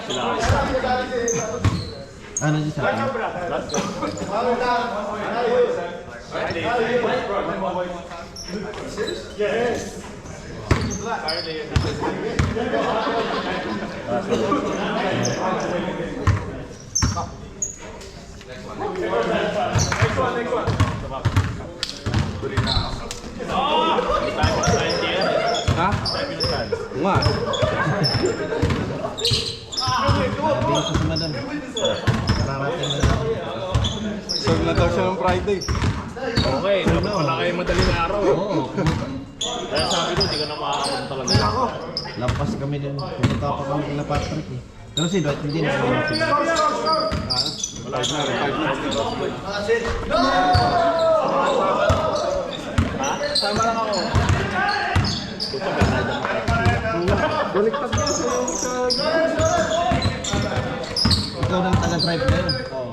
sila. Ano dyan sa akin? Yes. Ha? Nga. Sabi ko si madam. Kararating na lang. Saan na daw siya ng Friday? Okay, dapat pala kayo madaling araw. Oo. Kaya sabi ko, hindi ka na makakapunta talaga. Lampas kami din. Pumunta pa kami kila Patrick eh. Pero si Dwight hindi na kami. Wala na. Sama lang ako. Baliktad niya sa... Ikaw nang taga-drive na yun. Oo.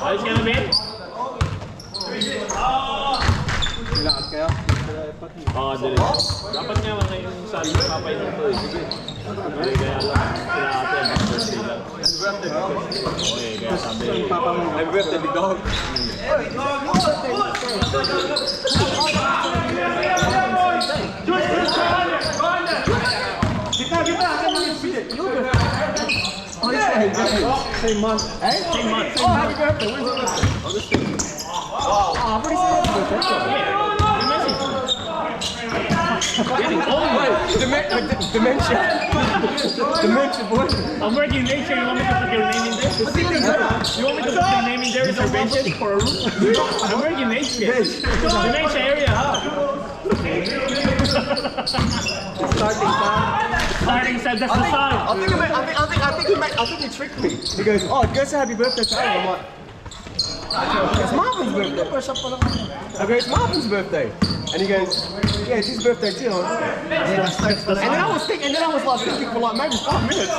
Ayos ka na, Ben? Lakad kayo? Oo, dali. Dapat nga mga yung sabi ng papay nito eh. Sige. Dali, kaya lang sila ate, birthday lang. Okay, kaya sabi. Papa mo, happy birthday, big dog. Same month. Same month. Oh, happy birthday. When's your birthday? August 10th. Wow. Oh, pretty soon. Getting old. Dementia. Dementia, boy. I'm working late, so you want me to put your name in there? You want me to put your name in there as reservation for a room? I'm working late, kid. Dementia area, huh? Starting said that's the sign. I think he tricked me. He goes, oh, go say happy birthday to Aaron. I'm like, it's Marvin's birthday. I go, it's Marvin's birthday. And he goes, yeah, it's his birthday too. And then I was thinking, thinking for like maybe 5 minutes.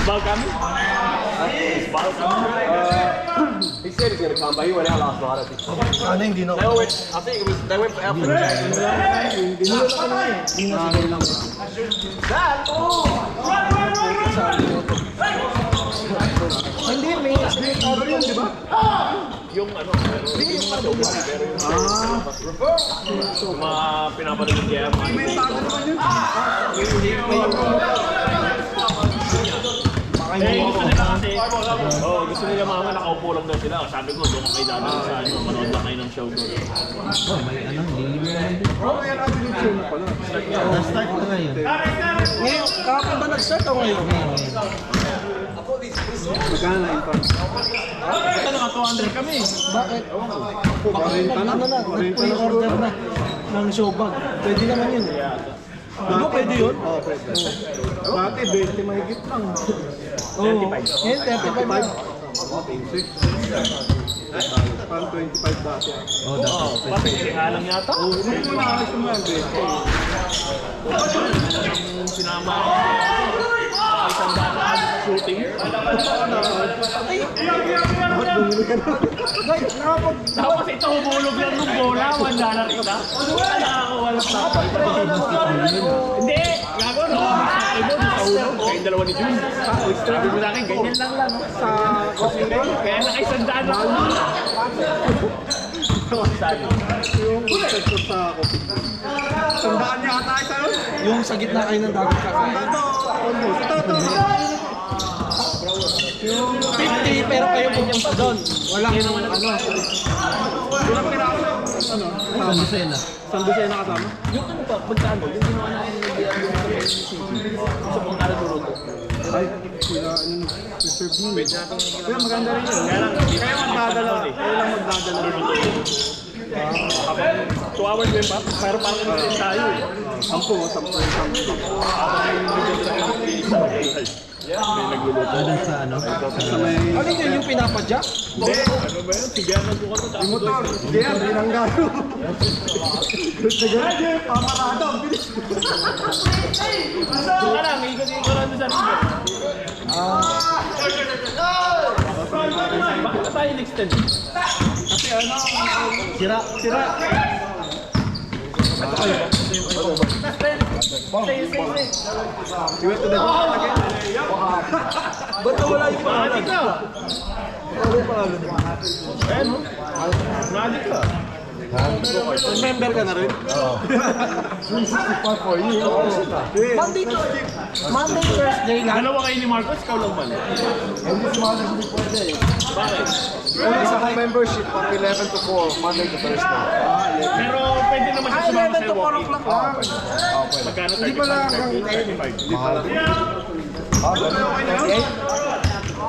Bal coming? Is Bal coming? He said he's gonna come, but he went out last night. I think. Ano hindi na? They all went. I think it was. They went for Alfred. Dad, Hindi, may ano yun, di ba? Yung ano, pero yung mga pinapanood ng kaya mga gusto nila kasi, gusto nila mama nakaupo lang daw sila. Sabi ko, doon kayo dadaan sa ano, manood lang kayo ng show doon. Oh, may ano, nililibre naman din. Na-start na ngayon. ngayon, kahapon ba nag-start o ngayon? Magkano na ito? Ito naka 200 kami. Bakit? Ano na? Pre-order na ng show bag. Pwede naman yun. Ano, pwede yun? Oo, pwede. Dati, 20 mahigit lang. Oo. Ngayon, 35 lang. Parang 25 dati. Oo, dapat. Pati lang yata. Oo, hindi mo na ayos naman. Yung sinama ko, isang data shooting. Tapos ito humulog lang ng bola, wala na rin na. Wala Hindi, gago no. Ito, nahulog. Kayong dalawa ni Jun. Sabi mo sa akin, ganyan lang lang. Sa Cosmic. Kaya nakaisandaan ako. Yung sector sa Cosmic. Sandaan niya ata isa yun? Yung sa gitna kayo ng dagat kakain. Ito. 50 pero kayo pupunta doon. Walang ano. Ilang piraso? Ano? Sa Lucena. San Lucena kasama? Yung ano ba, magkano? Yung ginawa namin ng BRB sa pangkala Toronto. Ay, sila, ano, reserve nun. Pwede natin Kaya maganda rin yun. Kaya lang, Kaya magdadala. Kaya lang magdadala rin. 2 hours din pa, pero parang ano din tayo eh. 10. Yeah, may nagluluto. Doon sa ano? Sa may... Ano yun yung pinapadyak? Hindi, ano ba yun? Tigayan ng bukas ito. Yung motor. Hindi yan, binanggaro. Nagana, pamarado. Ang bilis. Doon ka lang, ikot-ikot lang doon sa rin. Bakit na tayo next Justin. Sira. He went to the goal again. Ba't nawala yung pangalan? Magic ka. Ano yung pangalan? Magic ka. Member ka na rin? Oo. 365 for you. Monday, Thursday lang. Dalawa kayo ni Marcos, ikaw lang ba? Hindi sumali hindi pwede eh. Bakit? Only sa membership from 11 to 4, Monday to Thursday. Pero pwede naman siya sumama 11 sa to 4 walking. o'clock lang. Magkano 35? Hindi pala hanggang 10. Hindi pala. Ah, ganun. 28?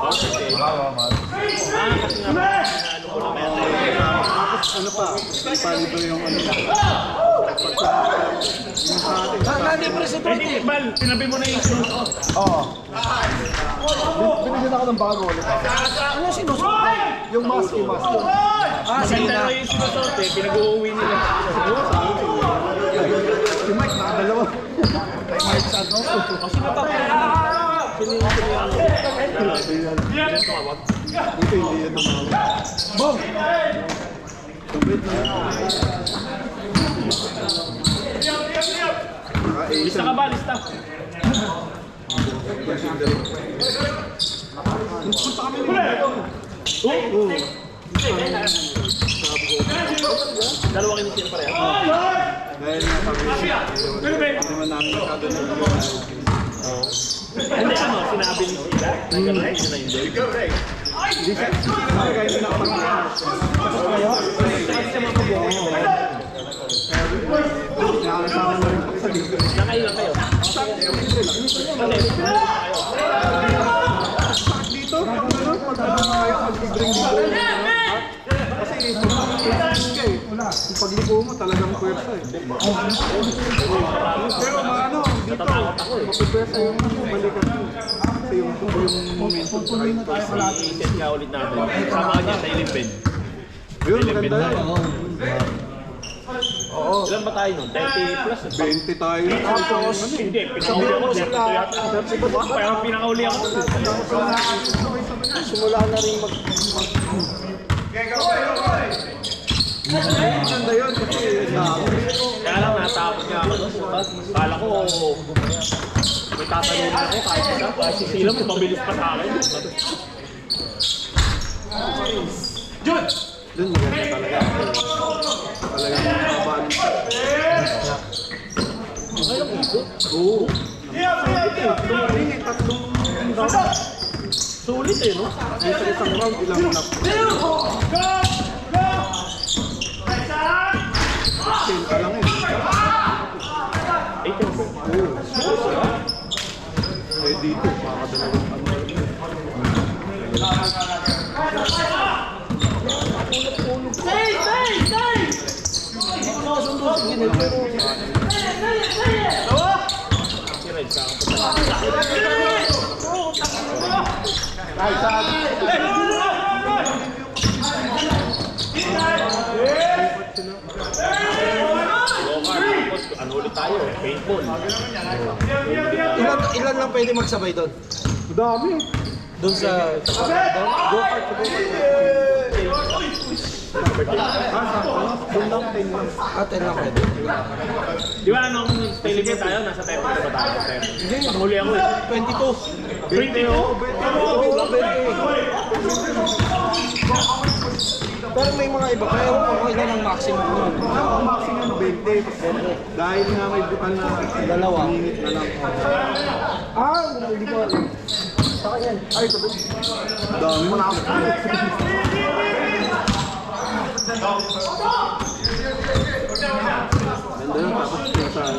Kasi nga po, ano ko na kaya Ano pa? Ipalibre yung ano. Nalibre si Pwede, Bal, tinabi mo na yung sinusuot. Oo. Binigyan ako ng bago ulit. Ano sinusuot? Yung mask. Sige Maganda na. na yung sinusuot eh, pinag-uuwi nila. Si Mike, nakadalawa. Mike Santos. O sino pa? Sino yung tumawag? Dito hindi yan naman. Boom! Lista ka ba? Lista. Dalawa kayo sino pareha. Dahil nga kami, hindi naman namin masyado na Hindi ano, sinabi ni sila. Nagkakaroon sila hindi. hindi siya kaya pinakaman. Nakakasama na rin sa dito. Nakailan kayo? Dito, magkakaroon na kayo, mag-bring dito. Kasi pag ligo mo talagang pwersa eh. Pero maano, dito, mapipwersa yung balikat mo. Kasi yung momentum sa right foot. I-set nga ulit natin. Sama niya sa Ilimpin. Yun, maganda yun. Oo. Ilan ba tayo nun? 30 plus? 20 tayo. Tapos, Hindi, pinakauli ako. 30 yata. Pero pinakauli ako. simula na rin Maganda yun kasi Kaya lang natakot nga ako. Kala ko, may tatanungin ako kahit isa. Kahit si Sila, may mabilis pa sa akin. dun maganda talaga. Talagang kabahan. Oo. Tumaring eh, tatlong round. Sulit eh, no? Ay, sa isang round, ilang lap. 10 ka lang eh. 8 years. Oo. Eh dito, makakadalawang ano. Si Red, kakapunta. Tapos, ano ulit tayo? Paintball. Ilan lang pwede magsabay doon? Dami. Doon sa... Go-kart. Doon lang, 10 lang. At lang pwede. Di ba nung Philippine tayo, nasa 10 na ba tayo? Hindi. Panghuli ako eh. 22. 20 Pero may mga iba, pero kung ilan ang maximum nun. Ang maximum 20. Dahil nga may bukan na Dalawa. minute na lang. Hindi ko alam. Ay, ito ba? Dami mo na ako. Ganda yun, tapos pinasal.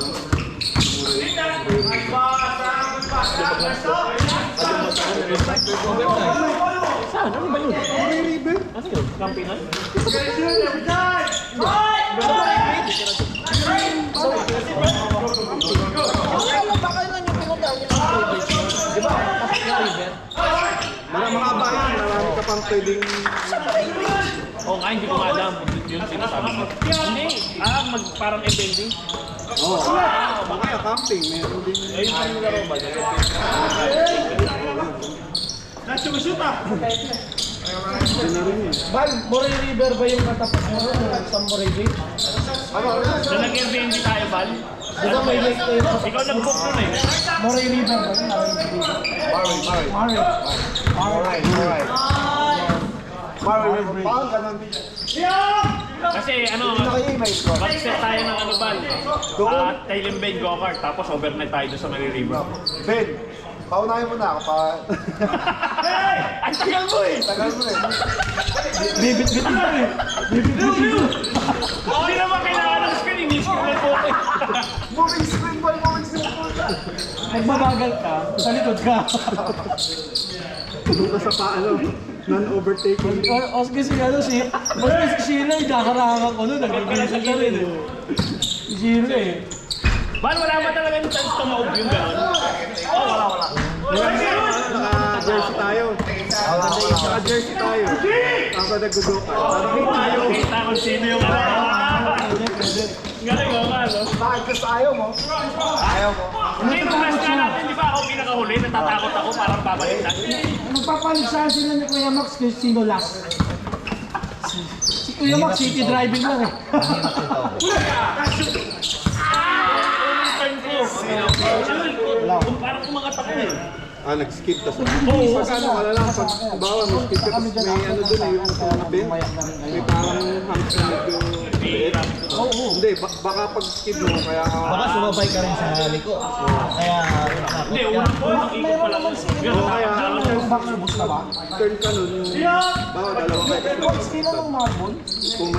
Saan? Ano ba yun? May ribbon? Ano yun? Campinan? Baka yun yung pinuntahan niyo sa privilege. Di ba? Kapag na river. Mga bayan, marami ka pang pwedeng... Oo nga, hindi ko nga alam. Yun sinasabi mo. Hindi. Parang evending. Oo. Kaya camping, meron din. Eh, yung kanyang laro ba? Val, Moray River ba yung katapat mo ron? Sa Moray Beach? So nag-Airbnb tayo, Val? Di ba may lake kayo? Ikaw nag-book nun eh. Moray River ba yun? Moray. Alright. Paano ganun? Kasi ano, mag-set tayo ng ano, Val? Tailem Bay go-kart, tapos overnight tayo doon sa Mary River. Ben, paunahin mo na ako pa. Ay, tagal mo eh! Tagal mo eh. Bibit-bitin ko eh. Bibit-bitin ko. Hindi naman kailangan ng screen, ini-screen na po eh. Moving screen ball. Nagbabagal ka, sa likod ka. Doon ka sa paano, non-overtaking. O kasi ano si Sheila, nakarangan ko nun, nag-iisip ka rin eh. Si Sheila eh. Val, wala ba talaga yung chance to ma-off yung gano'n? Oo, wala. Naka-jersey tayo. Naka-jersey tayo. Ang ba nag-go-go-kart? Kita kung sino yung galing mo nga, no? Bakit gusto ayaw mo? Ayaw mo? Hindi, nung last nga natin, di ba ako pinakahuli? Natatakot ako, parang babalik na. Magpapaligsahan sila ni Kuya Max kung sino last. Si Kuya Max, city driving lang eh. Turn ko. Kung parang umangat ako eh. Nag-skip ka sa... Oo, pagkano ka lang, pag bawa mo, skip ka, tapos may ano dun eh, yung bin, may parang hangs na medyo... Hindi, baka pag skip mo, kaya... Baka sumabay ka rin sa liko. Kaya, Hindi, unang po, nakikot pa lang. Ganun, Kaya, Back na bus na ba? turn ka nun, bawa dalawa kayo, Sino ng marbon? kung